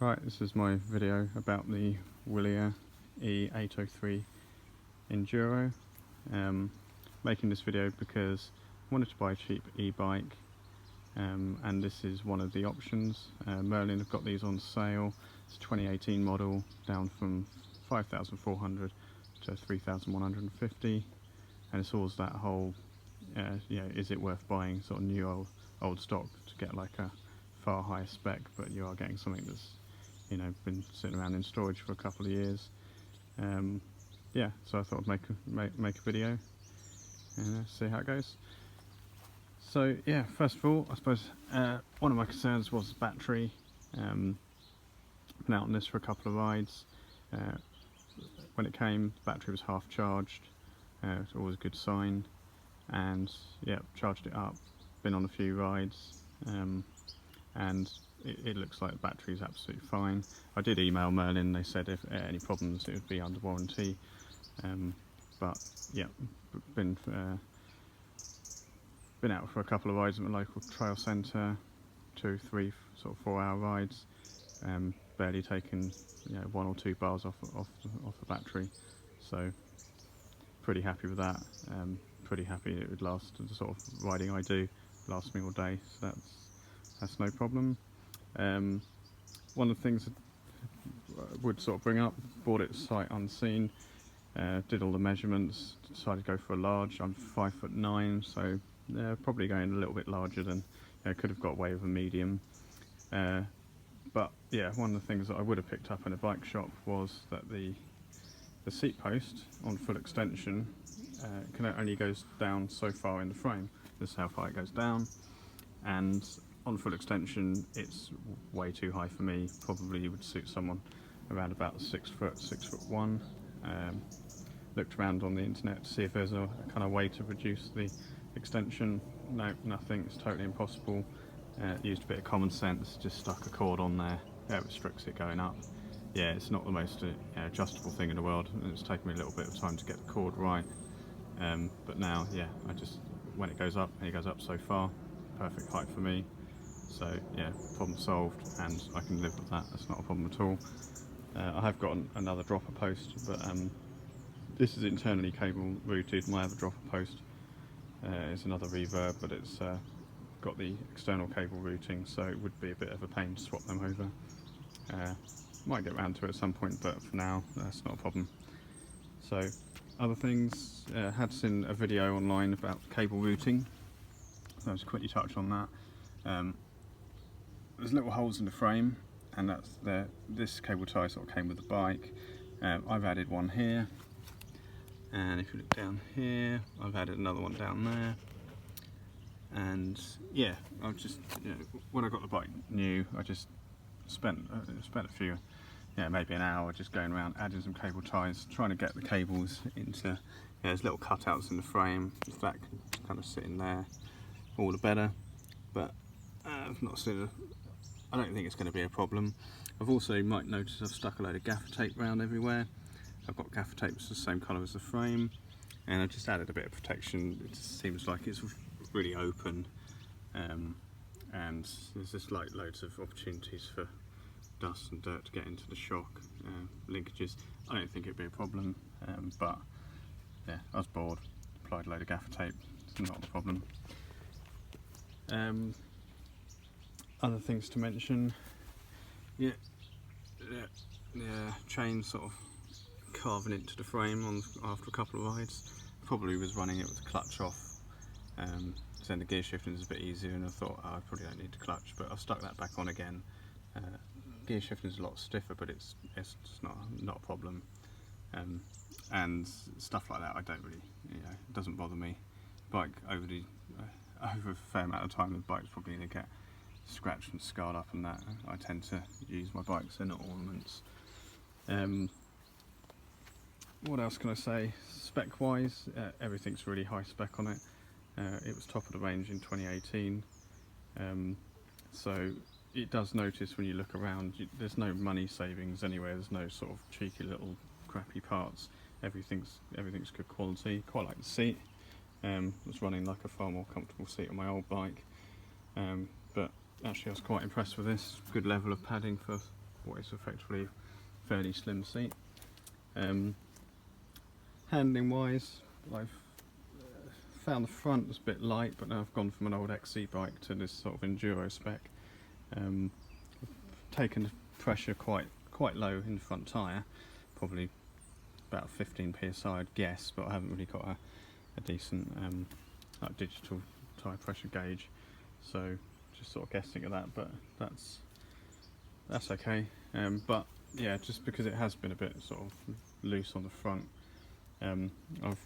Right, this is my video about the Wilier e803 enduro. Making this video because I wanted to buy a cheap e-bike, and this is one of the options. Merlin have got these on sale. It's a 2018 model, down from 5,400 to 3,150, and it's always that whole is it worth buying sort of new old stock to get like a far higher spec, but you are getting something that's been sitting around in storage for a couple of years. Yeah, so I thought I'd make a video and see how it goes. So yeah, first of all, I suppose one of my concerns was the battery. Been out on this for a couple of rides. When it came, the battery was half charged. It's always a good sign. And yeah, charged it up. Been on a few rides, and it looks like the battery is absolutely fine. I did email Merlin. They said if any problems, it would be under warranty. But yeah, been out for a couple of rides at my local trail centre, 2, 3, sort of 4-hour rides. Barely taken 1 or 2 bars off the battery, so pretty happy with that. Pretty happy it would last the sort of riding I do, last me all day, so that's no problem. One of the things I would sort of bring up, bought it sight unseen, did all the measurements, decided to go for a large. I'm 5'9", so probably going a little bit larger than could have got away with a medium. But yeah, one of the things that I would have picked up in a bike shop was that the seat post on full extension only goes down so far in the frame. This is how far it goes down, and on full extension it's way too high for me. Probably would suit someone around about 6 foot, 6'1". Looked around on the internet to see if there's a kind of way to reduce the extension. No, nothing. It's totally impossible. Used a bit of common sense, just stuck a cord on there. That restricts it going up. Yeah, it's not the most adjustable thing in the world, and it's taken me a little bit of time to get the cord right. But now, yeah, when it goes up so far, perfect height for me. So yeah, problem solved, and I can live with that. That's not a problem at all. I have got another dropper post, but this is internally cable routed. My other dropper post is another reverb, but it's got the external cable routing, so it would be a bit of a pain to swap them over. Might get around to it at some point, but for now that's not a problem. So other things, had seen a video online about cable routing, so I'll just quickly touch on that. There's little holes in the frame, and this cable tie sort of came with the bike. I've added one here, and if you look down here, I've added another one down there. And yeah, I've just when I got the bike new, I just spent a few, maybe an hour just going around adding some cable ties, trying to get the cables into there's little cutouts in the frame. If that can kind of sit in there, all the better. But I've not seen I don't think it's going to be a problem. I've also, you might notice, I've stuck a load of gaffer tape around everywhere. I've got gaffer tapes the same colour as the frame, and I've just added a bit of protection. It just seems like it's really open, and there's just like loads of opportunities for dust and dirt to get into the shock linkages. I don't think it'd be a problem, but yeah, I was bored, applied a load of gaffer tape. It's not a problem. Other things to mention, yeah, chain sort of carving into the frame after a couple of rides. Probably was running it with the clutch off. Then the gear shifting is a bit easier, and I thought I probably don't need the clutch, but I've stuck that back on again. Gear shifting is a lot stiffer, but it's just not a problem. And stuff like that, I don't really, it doesn't bother me. Bike over a fair amount of time, the bike's probably going to get scratched and scarred up, and that I tend to use my bikes, they're not ornaments. What else can I say? Spec wise, everything's really high spec on it. It was top of the range in 2018, so it does notice when you look around, there's no money savings anywhere. There's no sort of cheeky little crappy parts. Everything's good quality. Quite like the seat. I was running like a far more comfortable seat on my old bike, but actually I was quite impressed with this. Good level of padding for what is effectively a fairly slim seat. Handling wise, I've found the front was a bit light, but now I've gone from an old XC bike to this sort of enduro spec. Taken the pressure quite low in the front tyre, probably about 15 psi I'd guess, but I haven't really got a decent like digital tyre pressure gauge, so just sort of guessing at that, but that's okay. But yeah, just because it has been a bit sort of loose on the front, I've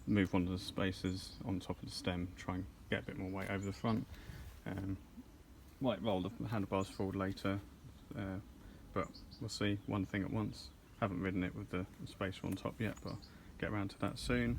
moved one of the spacers on top of the stem, try and get a bit more weight over the front. Might roll the handlebars forward later, but we'll see, one thing at once. Haven't ridden it with the spacer on top yet, but I'll get around to that soon.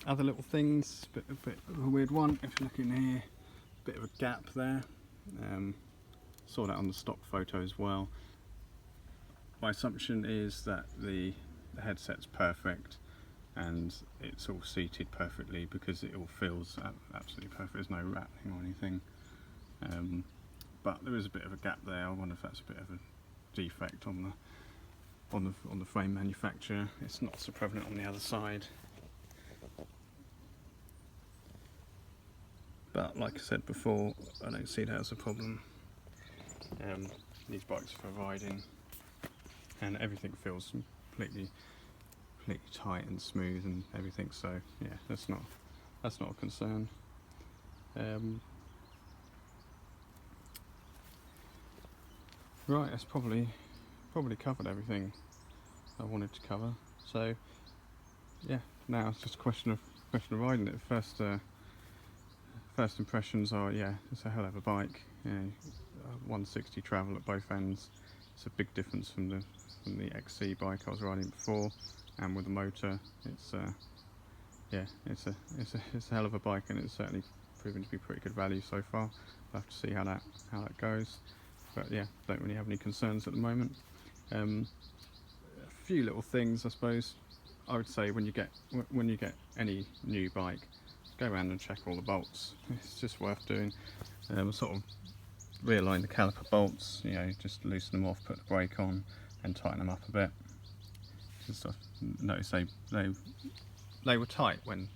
Other little things, a bit of a weird one. If you look in here, bit of a gap there. Saw that on the stock photo as well. My assumption is that the headset's perfect and it's all seated perfectly, because it all feels absolutely perfect. There's no rattling or anything. But there is a bit of a gap there. I wonder if that's a bit of a defect on the frame manufacturer. It's not so prevalent on the other side. But like I said before, I don't see that as a problem. These bikes are for riding, and everything feels completely tight and smooth and everything. So yeah, that's not a concern. Right, that's probably covered everything I wanted to cover. So yeah, now it's just a question of riding it. First impressions are, yeah, it's a hell of a bike. You know, 160 travel at both ends. It's a big difference from the XC bike I was riding before, and with the motor, it's yeah, it's a hell of a bike, and it's certainly proven to be pretty good value so far. We'll have to see how that goes. But yeah, don't really have any concerns at the moment. A few little things, I suppose. I would say when you get any new bike, go around and check all the bolts. It's just worth doing. Sort of realign the caliper bolts, you know, just loosen them off, put the brake on, and tighten them up a bit. Just noticed they were tight when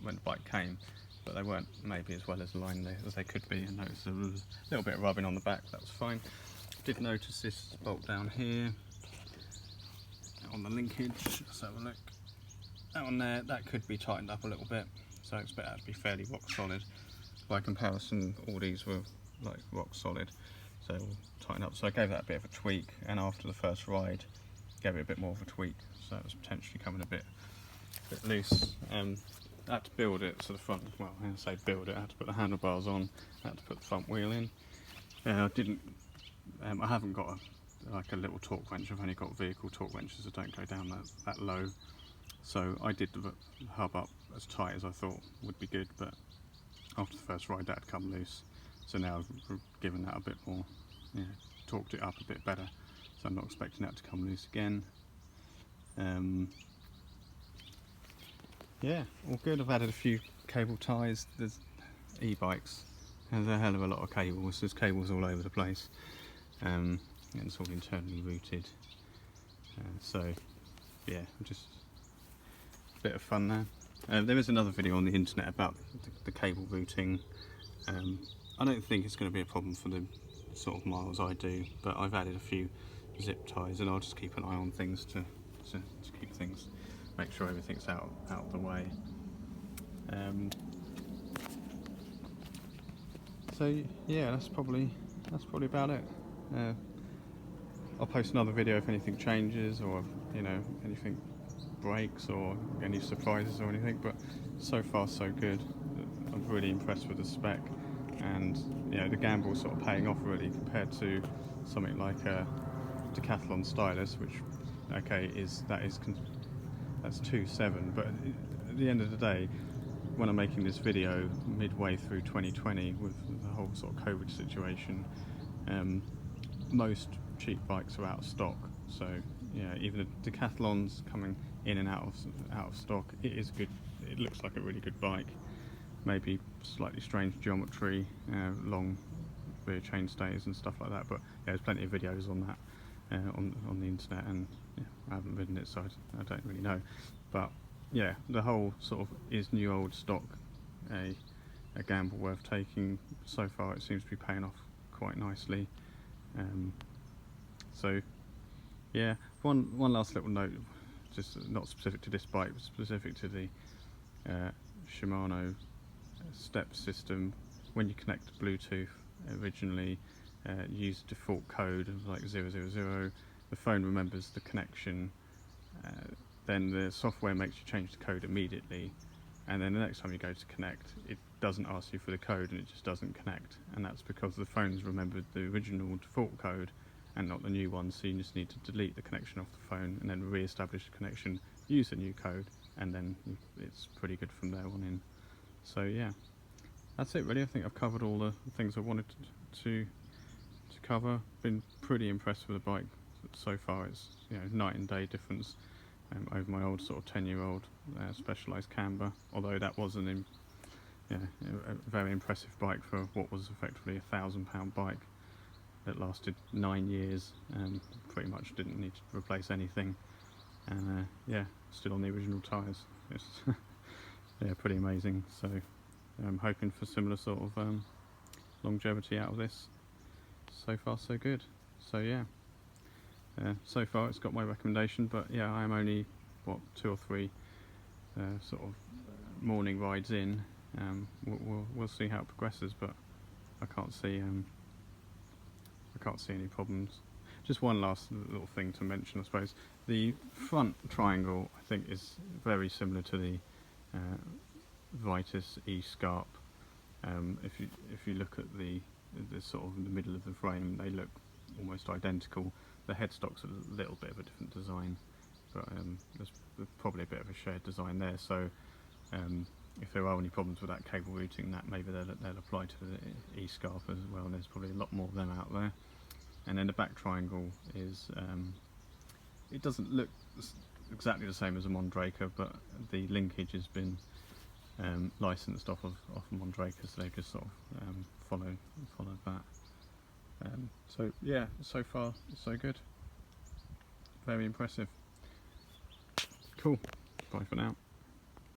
the bike came, but they weren't maybe as well as aligned as they could be. And noticed there was a little bit of rubbing on the back. That was fine. Did notice this bolt down here on the linkage. Let's have a look. That one there, that could be tightened up a little bit, so I expect that to be fairly rock solid. By comparison, all these were like rock solid, so we'll tighten up. So I gave that a bit of a tweak, and after the first ride, gave it a bit more of a tweak, so it was potentially coming a bit loose. I had to build it to the front. Well, I say build it. I had to put the handlebars on. I had to put the front wheel in. I didn't. I haven't got like a little torque wrench. I've only got vehicle torque wrenches that don't go down that low. So I did the hub up as tight as I thought would be good, but after the first ride that had come loose. So now I've given that a bit more, yeah, torqued it up a bit better. So I'm not expecting that to come loose again. Yeah, all good. I've added a few cable ties. There's e-bikes. There's a hell of a lot of cables. There's cables all over the place. And it's all internally routed. So yeah, just a bit of fun there. There is another video on the internet about the cable routing. I don't think it's going to be a problem for the sort of miles I do, but I've added a few zip ties, and I'll just keep an eye on things to keep things, make sure everything's out of the way. So yeah, that's probably about it. I'll post another video if anything changes, or you know, anything breaks or any surprises or anything, but so far so good. I'm really impressed with the spec, and you know, the gamble's sort of paying off really, compared to something like a Decathlon Stylus, which okay that's 2.7, but at the end of the day, when I'm making this video midway through 2020 with the whole sort of COVID situation, most cheap bikes are out of stock. So yeah, even the Decathlon's coming in and out of stock. It is good. It looks like a really good bike. Maybe slightly strange geometry, long rear chain stays and stuff like that. But yeah, there's plenty of videos on that on the internet, and yeah, I haven't ridden it, so I don't really know. But yeah, the whole sort of is new old stock a gamble worth taking. So far it seems to be paying off quite nicely. So yeah, one last little note, just not specific to this bike, but specific to the Shimano step system. When you connect to Bluetooth, originally use default code of like 000. The phone remembers the connection, then the software makes you change the code immediately, and then the next time you go to connect, it doesn't ask you for the code and it just doesn't connect. And that's because the phone's remembered the original default code and not the new one, so you just need to delete the connection off the phone and then re-establish the connection, use the new code, and then it's pretty good from there on in. So yeah, that's it really. I think I've covered all the things I wanted to cover. Been pretty impressed with the bike so far. It's, you know, night and day difference over my old sort of 10-year-old Specialized Camber, although that was a very impressive bike for what was effectively £1,000 bike that lasted 9 years and pretty much didn't need to replace anything, and yeah, still on the original tyres. It's yeah, pretty amazing. So I'm hoping for similar sort of longevity out of this. So far so good. So yeah, so far it's got my recommendation, but yeah, I am only what 2 or 3 sort of morning rides in. We'll see how it progresses, but I can't see any problems. Just one last little thing to mention, I suppose. The front triangle, I think, is very similar to the Vitus E-Scarp. If you look at the sort of in the middle of the frame, they look almost identical. The headstock's a little bit of a different design, but there's probably a bit of a shared design there. So if there are any problems with that cable routing, that maybe they'll apply to the E-Scarp as well, and there's probably a lot more of them out there. And then the back triangle is, it doesn't look exactly the same as a Mondraker, but the linkage has been licensed off of Mondraker, so they just sort of follow that. So yeah, so far so good. Very impressive. Cool. Bye for now.